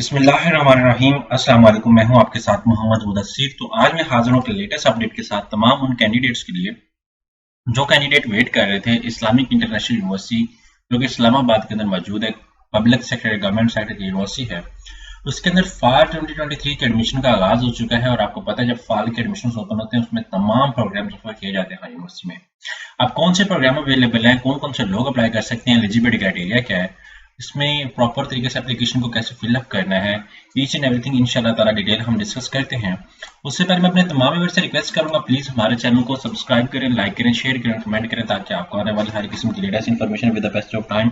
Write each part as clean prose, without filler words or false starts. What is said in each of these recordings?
बिस्मिल्लाहिर्रहमानिर्रहीम। अस्सलाम वालेकुम। मैं हूं आपके साथ मोहम्मद मुदस्सिर। तो आज मैं हाजिर हूं के लेटेस्ट अपडेट के साथ तमाम उन कैंडिडेट्स के लिए जो कैंडिडेट वेट कर रहे थे इस्लामिक इंटरनेशनल यूनिवर्सिटी जो कि इस्लामाबाद के अंदर मौजूद है। पब्लिक सेक्टर गवर्नमेंट सेक्टर की यूनिवर्सिटी है। उसके अंदर फाल 2023 के एडमिशन का आगाज हो चुका है और आपको पता है जब फाल के एडमिशन ओपन होते हैं उसमें तमाम प्रोग्राम ऑफर किए जाते हैं यूनिवर्सिटी में। अब कौन से प्रोग्राम अवेलेबल हैं, कौन कौन से लोग अप्लाई कर सकते हैं, एलिजिबिलिटी क्राइटेरिया क्या है, इसमें प्रॉपर तरीके से एप्लीकेशन को कैसे फिलअप करना है, ईच एंड एवरीथिंग इंशाल्लाह ताला डिटेल हम डिस्कस करते हैं। उससे पहले मैं अपने तमाम व्यूअर्स से रिक्वेस्ट करूंगा प्लीज हमारे चैनल को सब्सक्राइब करें, लाइक करें, शेयर करें, कमेंट करें ताकि आपको आने वाली हर किस्म की latest information with the best of time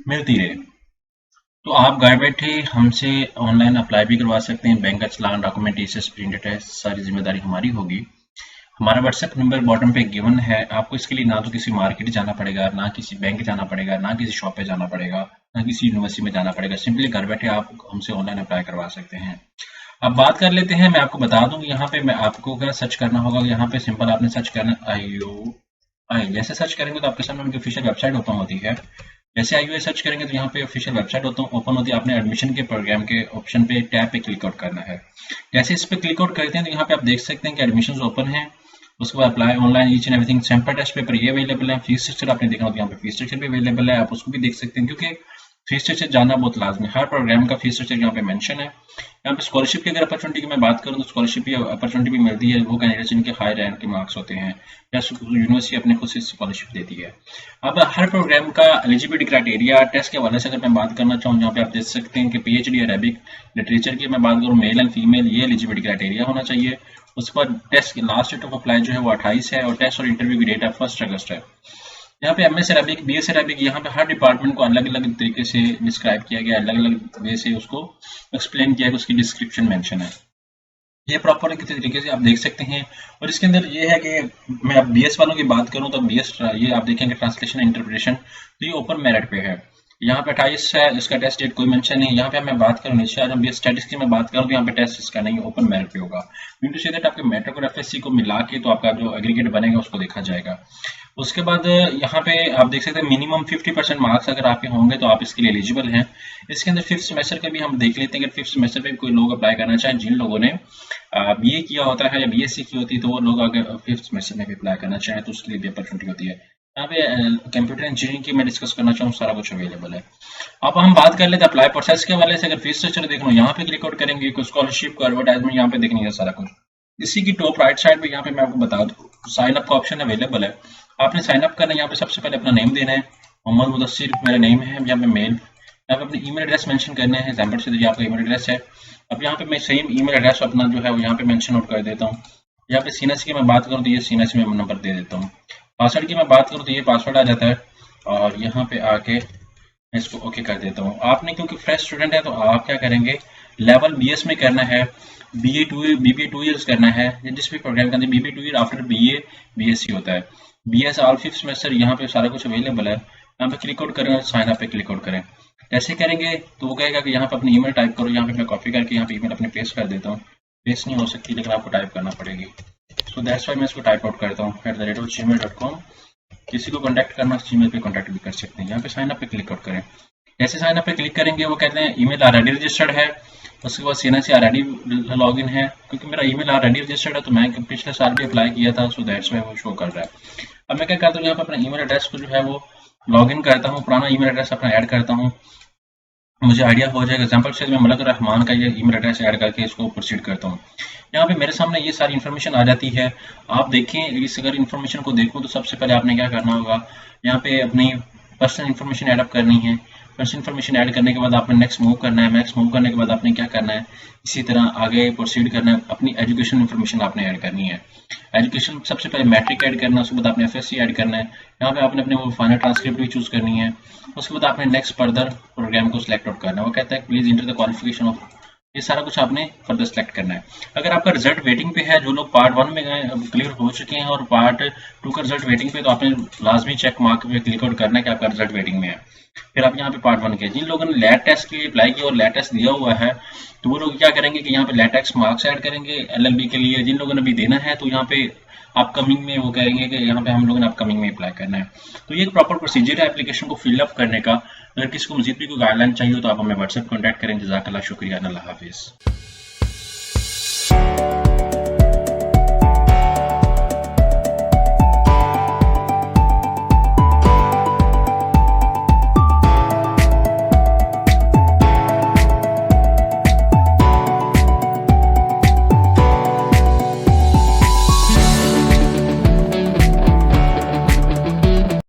मिलती रहे। तो आप घर बैठे हमसे ऑनलाइन अप्लाई भी करवा सकते हैं। बैंक का चलान, डॉक्यूमेंटेशन, प्रिंट टेस्ट, सारी जिम्मेदारी हमारी होगी। हमारा व्हाट्सएप नंबर बॉटम पे गिवन है। आपको इसके लिए ना तो किसी मार्केट जाना पड़ेगा, ना किसी बैंक जाना पड़ेगा, ना किसी शॉप पे जाना पड़ेगा, ना किसी यूनिवर्सिटी में जाना पड़ेगा। सिंपली घर बैठे आप हमसे ऑनलाइन अप्लाई करवा सकते हैं। अब बात कर लेते हैं। मैं आपको बता दूं यहाँ पे मैं आपको क्या सर्च करना होगा। यहाँ पे सिंपल आपने सर्च करना आई जैसे सर्च करेंगे तो आपके सामने उनकी ऑफिशियल वेबसाइट ओपन होती है। जैसे आई सर्च करेंगे तो यहाँ पे ऑफिशियल वेबसाइट ओपन होती है। आपने एडमिशन के प्रोग्राम के ऑप्शन पे टैब पे क्लिक आउट करना है। जैसे इस पे क्लिक आउट करते हैं तो यहाँ पे आप देख सकते हैं कि एडमिशन ओपन है। उसके बाद apply online each and everything, sample test paper ये अवेलेबल है। फीस स्ट्रक्चर आपने देखना होगा, यहाँ पे फीस स्ट्रक्चर भी अवेलेबल है, आप उसको भी देख सकते हैं क्योंकि फीस स्ट्रक्चर जानना बहुत लाजमी है। हर प्रोग्राम का फीस स्ट्रक्चर यहाँ पे मेंशन है। यहाँ पे स्कॉलरशिप की अगर अपॉर्चुनिटी की मैं बात करूँ तो स्कॉलरशिप की अपॉर्चुनिटी भी मिलती है वो कैंडिडेट जिनके हाई रैंक के मार्क्स होते हैं या यूनिवर्सिटी अपने खुद से स्कॉलरशिप देती है। अब हर प्रोग्राम का एलिजिबिलिटी क्राइटेरिया टेस्ट के हवाले से अगर मैं बात करना चाहूँ, यहाँ पे आप देख सकते हैं कि पीएचडी अरेबिक लिटरेचर की मैं बात करूँ, मेल एंड फीमेल, ये एलिजिबिलिटी क्राइटेरिया होना चाहिए। उसके बाद टेस्ट की लास्ट डेट ऑफ अप्लाई जो है वो 28 है और टेस्ट और इंटरव्यू की डेट है 1 अगस्त है। यहाँ पे एमएस अरेबिक, बीएस अरेबिक, यहाँ पे हर डिपार्टमेंट को अलग अलग तरीके से डिस्क्राइब किया गया है, अलग अलग वे से उसको एक्सप्लेन किया है, उसकी डिस्क्रिप्शन मेंशन है। ये प्रॉपर तरीके से आप देख सकते हैं। और इसके अंदर ये है कि मैं अब बीएस वालों की बात करूं तो बीएस ये आप देखेंगे ट्रांसलेशन इंटरप्रिटेशन, तो ये ओपन मेरिट पे है। यहाँ पे 28 है, इसका टेस्ट डेट कोई मेंशन नहीं। यहाँ पे मैं बात करूँ नीचे जब बीएस स्टैटिस्टिक्स की मैं बात करूँ तो यहाँ पे टेस्ट इसका नहीं, ओपन मेरिट पे होगा। मीन टू से दैट आपके मैट्रिक और एफएससी को मिला के तो आपका जो एग्रीगेट बनेगा उसको देखा जाएगा। उसके बाद यहाँ पे आप देख सकते हैं मिनिमम 50% मार्क्स अगर आपके होंगे तो आप इसके लिए एलिजिबल हैं। इसके अंदर फिफ्थ सेमेस्टर का भी हम देख लेते हैं कि फिफ्थ सेमेस्टर पे कोई लोग अप्लाई करना चाहें, जिन लोगों ने बीए किया होता है या बीएससी की होती है तो वो लोग अगर फिफ्थ सेमेस्टर में भी अप्लाई करना चाहें तो उसके लिए भी अपॉर्चुनिटी होती है। यहाँ पे कंप्यूटर इंजीनियरिंग की मैं डिस्कस करना चाहूँ, सारा कुछ अवेलेबल है। अब हम बात कर लेते हैं अप्लाई प्रोसेस के हवाले से। अगर फीस स्ट्रक्चर देख लो, यहाँ पे क्लिक आउट करेंगे, कोई स्कॉलरशिप को एडवर्टाइजमेंट यहाँ पे देखनी है सारा कुछ। इसी की टॉप राइट साइड पे यहाँ पे मैं आपको बता दूँ साइन अप का ऑप्शन अवेलेबल है। आपने साइन अप करना है। यहाँ पे सबसे पहले अपना नेम देना है, मोहम्मद मुदस्सिर मेरा नेम है। यहाँ पे मेल, यहाँ पे अपने ईमेल एड्रेस मेंशन करने हैं, एग्जाम्पल से ये आपका ईमेल एड्रेस है। अब यहाँ पे मैं सेम ईमेल एड्रेस अपना जो है वो यहाँ पे मेंशन आउट कर देता हूँ। यहाँ पे सीएनएस की मैं बात करूँ तो ये सीएनएस में नंबर दे देता हूँ। पासवर्ड की मैं बात करूँ तो ये पासवर्ड आ जाता है और यहाँ पे आके इसको ओके कर देता हूँ। आपने क्योंकि फ्रेश स्टूडेंट है तो आप क्या करेंगे, लेवल बीएस में करना है, बीबीए 2 ईयर्स करना है, जिस भी प्रोग्राम के अंदर BBA 2 year after BA BSc होता है। बीएस ऑल फिफ्थ सेमेस्टर यहाँ पे सारा कुछ अवेलेबल है। यहाँ पे क्लिक आउट करें और साइन अप पे क्लिक आउट करें। ऐसे करेंगे तो वो कहेगा कि यहाँ पे अपनी ईमेल टाइप करो। यहाँ पे मैं कॉपी करके यहाँ पे ईमेल अपने पेस्ट कर देता हूँ। पेस्ट नहीं हो सकती लेकिन आपको टाइप करना पड़ेगी, सो दैट्स वाई मैं इसको टाइप आउट करता हूँ @gmail.com। किसी को कॉन्टैक्ट करना जीमेल पे कॉन्टैक्ट भी कर सकते हैं। यहाँ पे साइन अप पे क्लिक आउट करें। जैसे साइन अप पे क्लिक करेंगे वो कहते हैं ईमेल ऑलरेडी रजिस्टर्ड है। उसके बाद सीएनएस से ऑलरेडी लॉग इन है। क्योंकि मेरा ईमेल ऑलरेडी रजिस्टर्ड है तो मैं पिछले साल भी अप्लाई किया था, सो दैट्स वाई वो शो कर रहा है। अब मैं क्या करता हूँ, यहाँ पे अपना ईमेल एड्रेस को जो है वो लॉग इन करता हूँ, पुराना ईमेल एड्रेस अपना ऐड करता हूँ, मुझे आइडिया हो जाएगा। एग्जाम्पल से मैं मलक रहमान का ये ईमेल एड्रेस ऐड करके इसको प्रोसीड करता हूँ। यहाँ पे मेरे सामने ये सारी इन्फॉर्मेशन आ जाती है। आप देखें, इस अगर इन्फॉर्मेशन को देखूँ तो सबसे पहले आपने क्या करना होगा, यहाँ पे अपनी पर्सनल इन्फॉर्मेशन ऐड अप करनी है। पर्सनल इन्फॉर्मेशन ऐड करने के बाद आपने नेक्स्ट मूव करना है। नेक्स्ट मूव करने के बाद आपने क्या करना है, इसी तरह आगे प्रोसीड करना है। अपनी एजुकेशन इन्फॉर्मेशन आपने ऐड करनी है। एजुकेशन सबसे पहले मैट्रिक ऐड करना है, उसके बाद आपने एफएससी ऐड करना है। यहाँ पे आपने अपने वो फाइनल ट्रांसक्रिप्ट भी चूज करनी है। उसके बाद आपने नेक्स्ट फर्दर प्रोग्राम को सिलेक्ट आउट करना है। वो कहता है please enter the qualification of, ये सारा कुछ आपने फर्दर सेलेक्ट करना है। अगर आपका रिजल्ट वेटिंग पे है, जो लोग पार्ट 1 में गए क्लियर हो चुके हैं और पार्ट 2 का रिजल्ट वेटिंग पे, तो आपने लाजमी चेक मार्क पे क्लिक आउट करना है कि आपका रिजल्ट वेटिंग में है। फिर आप यहाँ पे पार्ट 1 के, जिन लोगों ने लैब टेस्ट के लिए अप्लाई किया और लैब टेस्ट दिया हुआ है तो वो लोग क्या करेंगे कि यहाँ पे लैटेक्स मार्क्स ऐड करेंगे एलएलबी के लिए। जिन लोगों ने भी देना है तो यहाँ पे अपकमिंग में वो कहेंगे कि यहाँ पे हम लोगों ने अपकमिंग में अप्लाई करना है। तो ये एक प्रॉपर प्रोसीजर है एप्लीकेशन को फिलअप करने का। अगर किसी को मजीद भी कोई गाइडलाइन चाहिए हो तो आप हमें व्हाट्सएप कॉन्टैक्ट करें। जज़ाकल्लाह, शुक्रिया, अल्लाह हाफिज़।